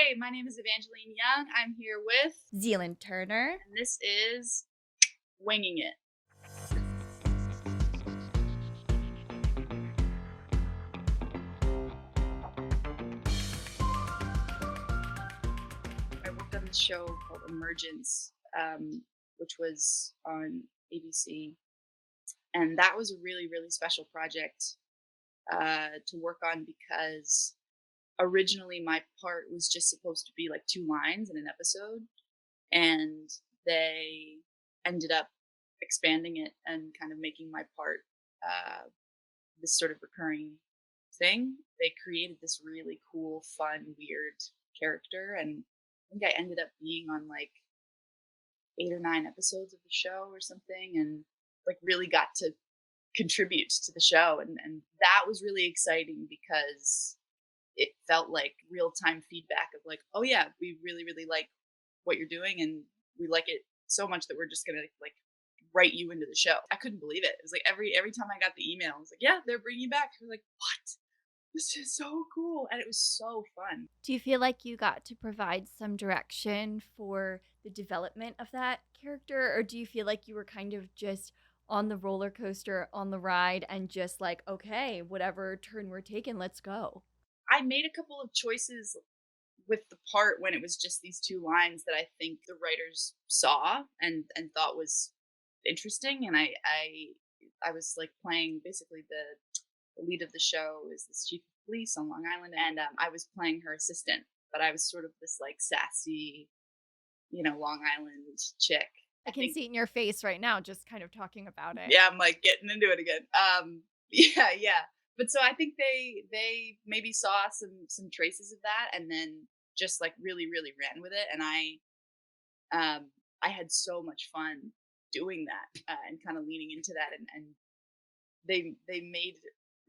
Hi, my name is Evangeline Young. I'm here with, Zealan Turner. and this is Winging It. I worked on this show called Emergence, which was on ABC. And that was a really, really special project to work on because originally my part was just supposed to be like 2 lines in an episode. And they ended up expanding it and kind of making my part this sort of recurring thing. They created this really cool, fun, weird character, and I think I ended up being on like 8 or 9 episodes of the show or something, and like really got to contribute to the show, and that was really exciting because it felt like real time feedback of like, oh yeah, we really really like what you're doing, and we like it so much that we're just gonna like write you into the show. I couldn't believe it. It was like every time I got the email, I was like, yeah, they're bringing you back. I was like, what? This is so cool, and it was so fun. Do you feel like you got to provide some direction for the development of that character, or do you feel like you were kind of just on the roller coaster, on the ride, and just like, okay, whatever turn we're taking, let's go? I made a couple of choices with the part when it was just these 2 lines that I think the writers saw and thought was interesting, and I was like playing basically the lead of the show is this chief of police on Long Island, and I was playing her assistant, but I was sort of this like sassy, Long Island chick. I I can think, see it in your face right now, just kind of talking about it. yeah, I'm like getting into it again. Yeah, yeah. But so I think they maybe saw some traces of that, and then just like really really ran with it, and I had so much fun doing that and kind of leaning into that, and they made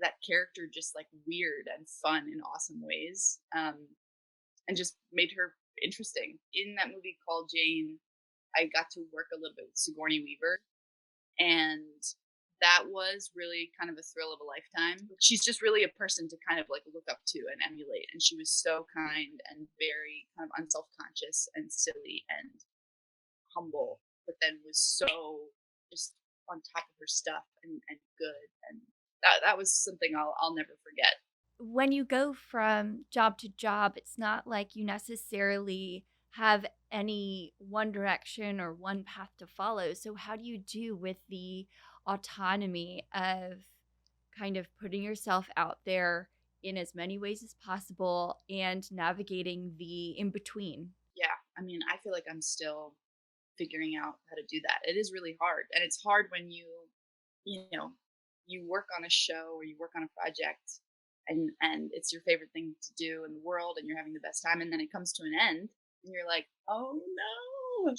that character just like weird and fun in awesome ways, and just made her interesting. In that movie called Jane, I got to work a little bit with Sigourney Weaver, and that was really kind of a thrill of a lifetime. She's just really a person to kind of like look up to and emulate, and she was so kind and very kind of unself-conscious and silly and humble, but then was so just on top of her stuff and good, and that was something I'll never forget. When you go from job to job, it's not like you necessarily have any one direction or one path to follow. So, how do you do with the autonomy of kind of putting yourself out there in as many ways as possible and navigating the in between? Yeah, I mean, I feel like I'm still figuring out how to do that. It is really hard, and it's hard when you know you work on a show or you work on a project, and it's your favorite thing to do in the world, and you're having the best time, and then it comes to an end, and you're like, oh no, man,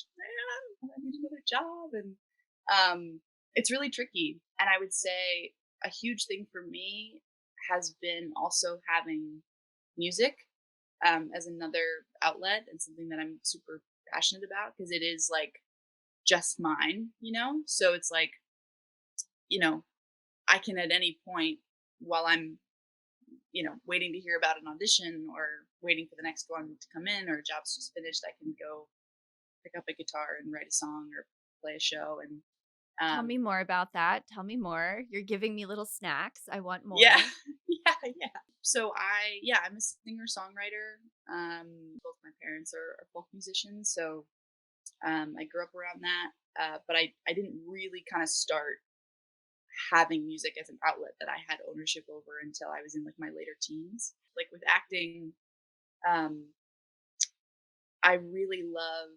I need another job, and it's really tricky. And I would say a huge thing for me has been also having music as another outlet and something that I'm super passionate about because it is like just mine. So it's like, you know, I can at any point while I'm, waiting to hear about an audition or waiting for the next one to come in or a job's just finished, I can go pick up a guitar and write a song or play a show. And Tell me more about that. Tell me more. You're giving me little snacks. I want yeah, more. yeah. So I'm a singer-songwriter. Both my parents are folk musicians, so I grew up around that. But I didn't really kind of start having music as an outlet that I had ownership over until I was in like my later teens. Like with acting, um, I really love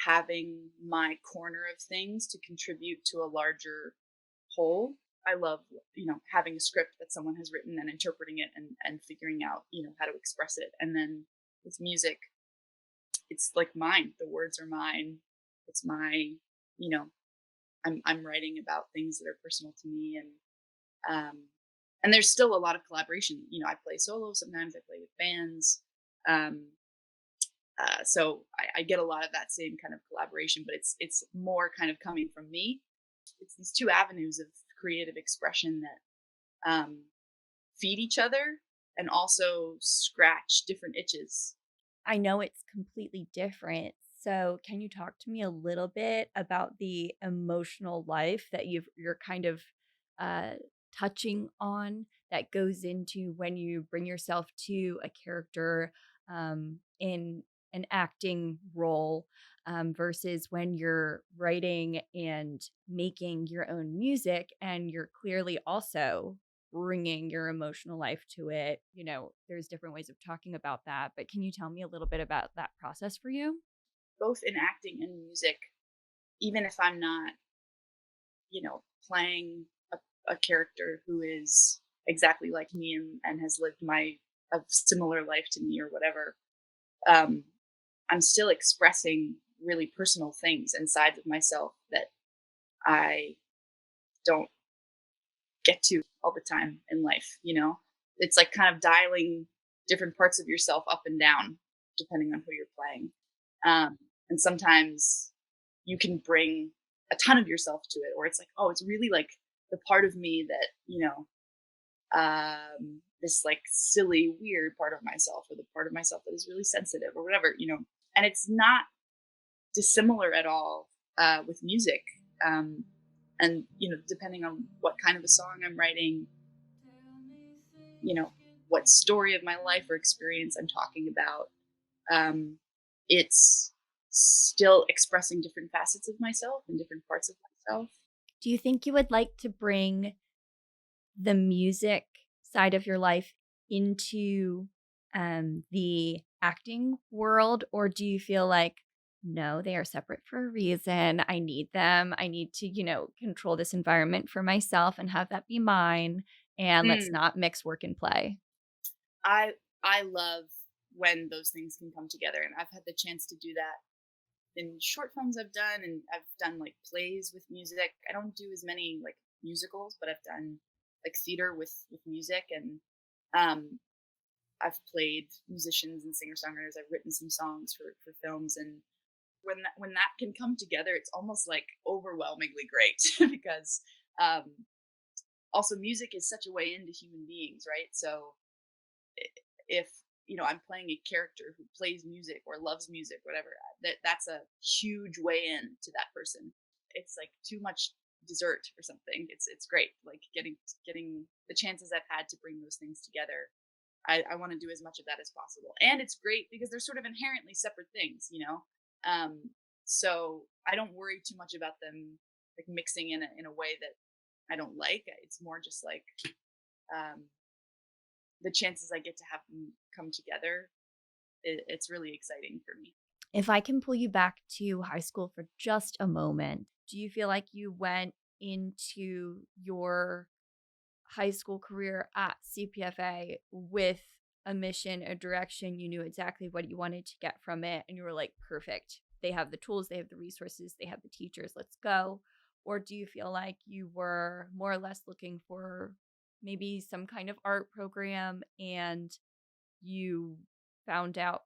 having my corner of things to contribute to a larger whole. I love, having a script that someone has written and interpreting it and figuring out, how to express it. And then with music, it's like mine. The words are mine. It's my, you know, I'm writing about things that are personal to me, um and there's still a lot of collaboration. I play solo sometimes, I play with bands. So I get a lot of that same kind of collaboration, but it's more kind of coming from me. It's these two avenues of creative expression that feed each other and also scratch different itches. I know it's completely different. So, can you talk to me a little bit about the emotional life that you're kind of uh, touching on that goes into when you bring yourself to a character in an acting role versus when you're writing and making your own music and you're clearly also bringing your emotional life to it. There's different ways of talking about that, but can you tell me a little bit about that process for you? Both in acting and music, even if I'm not, playing a character who is exactly like me and has lived a similar life to me or whatever, um, I'm still expressing really personal things and sides of myself that I don't get to all the time in life. It's like kind of dialing different parts of yourself up and down depending on who you're playing. And sometimes you can bring a ton of yourself to it, or it's like, oh, it's really like the part of me that, this like silly, weird part of myself, or the part of myself that is really sensitive or whatever. And it's not dissimilar at all with music. Um, and, depending on what kind of a song I'm writing, you know, what story of my life or experience I'm talking about, um, it's still expressing different facets of myself and different parts of myself. Do you think you would like to bring the music side of your life into the acting world, or do you feel like, no, they are separate for a reason? I need them. I need to, control this environment for myself and have that be mine. And let's Mm, not mix work and play. I I love when those things can come together, and I've had the chance to do that in short films I've done, and I've done like plays with music. I don't do as many like musicals, but I've done like theater with music, and um, I've played musicians and singer songwriters. I've written some songs for films, and when that can come together, it's almost like overwhelmingly great because um, also music is such a way into human beings, right? So if I'm playing a character who plays music or loves music, whatever, that's a huge way in to that person. It's like too much dessert or something. It's great. Like getting the chances I've had to bring those things together. I want to do as much of that as possible, and it's great because they're sort of inherently separate things. Um, so I don't worry too much about them like mixing in a way that I don't like. It's more just like um, the chances I get to have them come together, it's really exciting for me. If I can pull you back to high school for just a moment, do you feel like you went into your high school career at CPFA with a mission, a direction? You knew exactly what you wanted to get from it, and you were like, perfect. They have the tools, they have the resources, they have the teachers, let's go. Or do you feel like you were more or less looking for maybe some kind of art program and you found out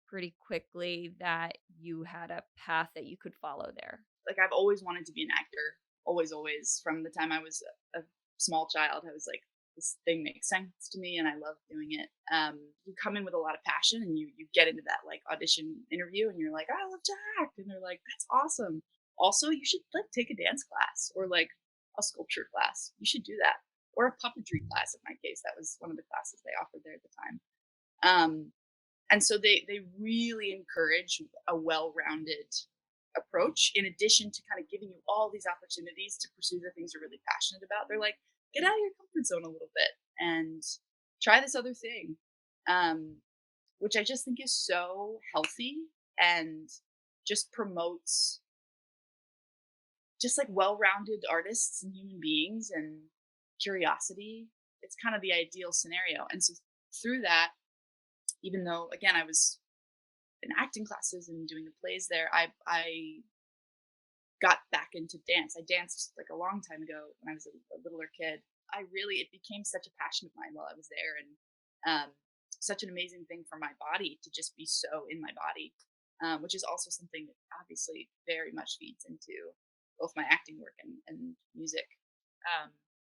pretty quickly that you had a path that you could follow there? Like I've always wanted to be an actor, always, always. From the time I was a small child, I was like, this thing makes sense to me, and I love doing it. You come in with a lot of passion, and you get into that like audition interview, and you're like, I love to act, and they're like, that's awesome. Also, you should like take a dance class or like a sculpture class. You should do that, or a puppetry class. In my case, that was one of the classes they offered there at the time. Um, and so they really encourage a well-rounded approach in addition to kind of giving you all these opportunities to pursue the things you're really passionate about. They're like, get out of your comfort zone a little bit and try this other thing, um, which I just think is so healthy and just promotes just like well-rounded artists and human beings and curiosity. It's kind of the ideal scenario. And so through that, even though again I was in acting classes and doing the plays there, I got back into dance. I danced like a long time ago when I was a littler kid. It became such a passion of mine while I was there, and such an amazing thing for my body to just be so in my body, which is also something that obviously very much feeds into both my acting work and music. Um,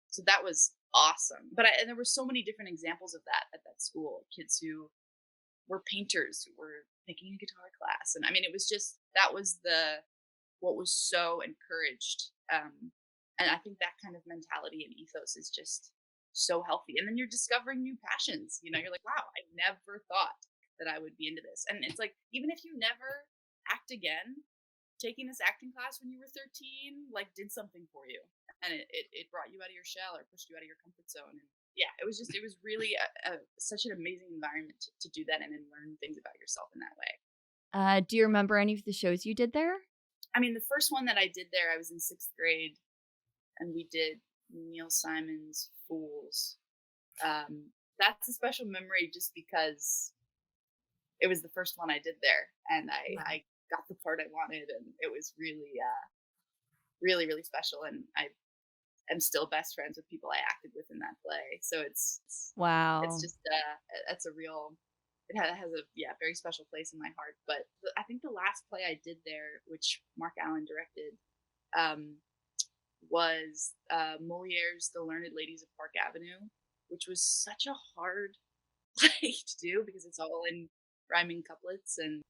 so that was awesome. And there were so many different examples of that at that school. Kids who were painters who were taking a guitar class. And I mean, it was just, that was what was so encouraged. And I think that kind of mentality and ethos is just so healthy. And then you're discovering new passions. You're like, wow, I never thought that I would be into this. And it's like, even if you never act again, taking this acting class when you were 13 like did something for you, and it brought you out of your shell or pushed you out of your comfort zone. And yeah, it was really such an amazing environment to do that and then learn things about yourself in that way. Do you remember any of the shows you did there? I mean, the first one that I did there, I was in 6th grade, and we did Neil Simon's Fools. That's a special memory just because it was the first one I did there, and I got the part I wanted, and it was really, really, really special. And I am still best friends with people I acted with in that play. So it's Wow. just that's a real. It has a very special place in my heart. But I think the last play I did there, which Mark Allen directed, was Moliere's The Learned Ladies of Park Avenue, which was such a hard play to do because it's all in rhyming couplets. And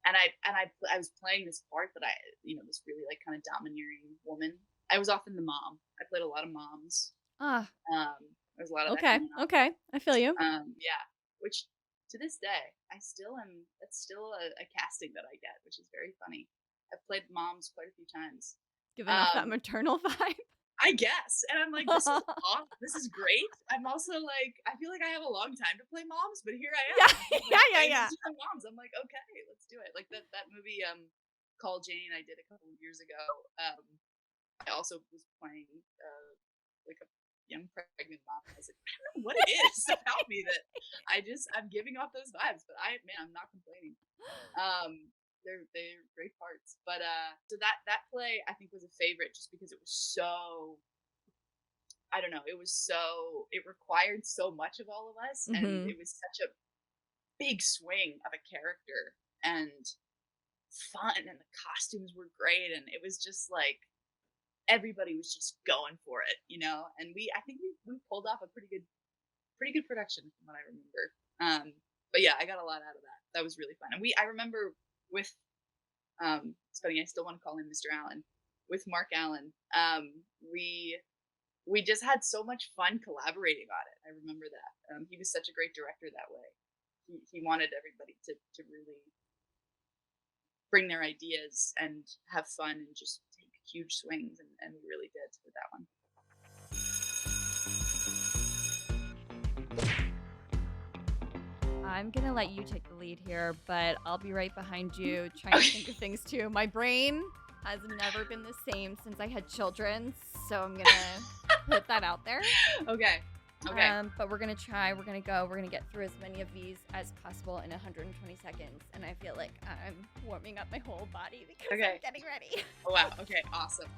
I was playing this part that this really like kind of domineering woman. I was often the mom. I played a lot of moms. Ah, There was a lot of that okay. going on. Okay. I feel you. Yeah, which to this day I still am. That's still a casting that I get, which is very funny. I've played moms quite a few times. Giving off that maternal vibe. I guess. And I'm like, this is awesome. This is great. I'm also like, I feel like I have a long time to play moms, but here I am. Yeah. These young moms. I'm like, okay, let's do it. Like that movie, Call Jane, I did a couple of years ago. I also was playing like a young pregnant mom. I was like, I don't know what it is about me that I'm giving off those vibes, but I'm not complaining. They're great parts. But so that play I think was a favorite just because it was so, I don't know, it required so much of all of us, and it was such a big swing of a character and fun, and the costumes were great, and it was just like everybody was just going for it, and I think we pulled off a pretty good production from what I remember. But yeah, I got a lot out of that. That was really fun. And I remember with it's funny, I still want to call him Mr. Allen. With Mark Allen, we just had so much fun collaborating on it. I remember that. He was such a great director that way. He wanted everybody to really bring their ideas and have fun and just take huge swings, and we really did with that one. I'm going to let you take the lead here, but I'll be right behind you trying to think of things too. My brain has never been the same since I had children, so I'm going to put that out there. Okay. But we're going to try. We're going to go. We're going to get through as many of these as possible in 120 seconds. And I feel like I'm warming up my whole body because I'm getting ready. Oh, wow. Okay. Awesome.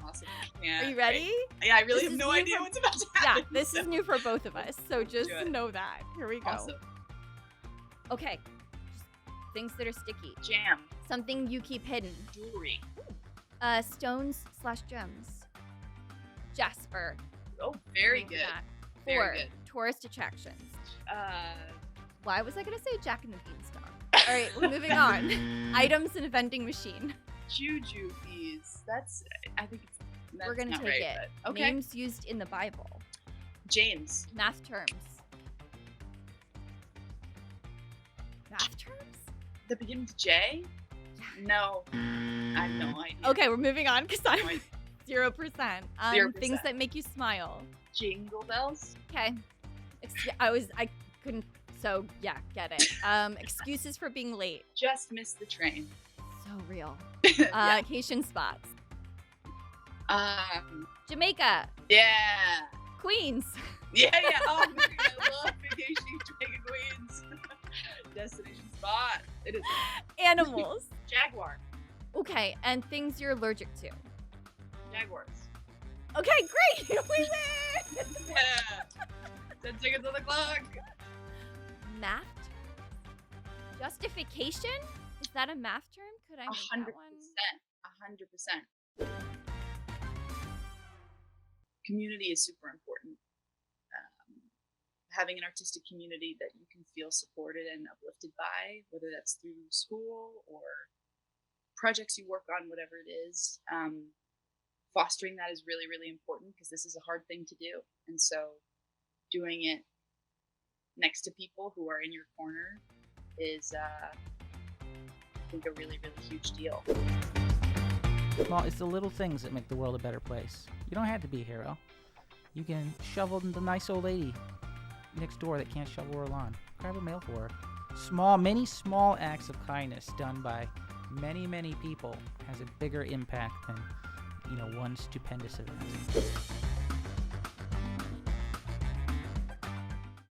Yeah. Are you ready? Yeah, I really have no idea what's about to happen. Yeah, this is new for both of us. So just know that. Here we go. Awesome. Okay. Just things that are sticky. Jam. Something you keep hidden. Jewelry. Stones/gems. Jasper. Oh, very good. Very good. Tourist attractions. Why was I going to say Jack and the Beanstalk? All right, we're moving on. Items in a vending machine. Juju fees. I think we're going to take it. Okay. Names used in the Bible. James. Math terms. Math terms? The beginning to J? Yeah. No. I have no idea. Okay, we're moving on because I'm 0%. 0%. Things that make you smile. Jingle bells. Okay. I couldn't. So yeah, get it. Excuses for being late. Just missed the train. So real. Vacation spots. Jamaica. Yeah. Queens. Yeah. Oh, I love vacationing to Jamaica, Queens. Destination spot. It is. Animals. Jaguar. Okay, and things you're allergic to. Jaguars. Okay, great. We win. Yeah. 10 seconds on the clock. Math term? Justification? Is that a math term? Could I make 100%. that one? 100%. Community is super important. having an artistic community that you can feel supported and uplifted by, whether that's through school or projects you work on, whatever it is. Fostering that is really, really important because this is a hard thing to do. And so doing it next to people who are in your corner is, I think, a really, really huge deal. Well, it's the little things that make the world a better place. You don't have to be a hero. You can shovel the nice old lady next door that can't shovel her lawn. Grab a mail for her. Many small acts of kindness done by many, many people has a bigger impact than, one stupendous event.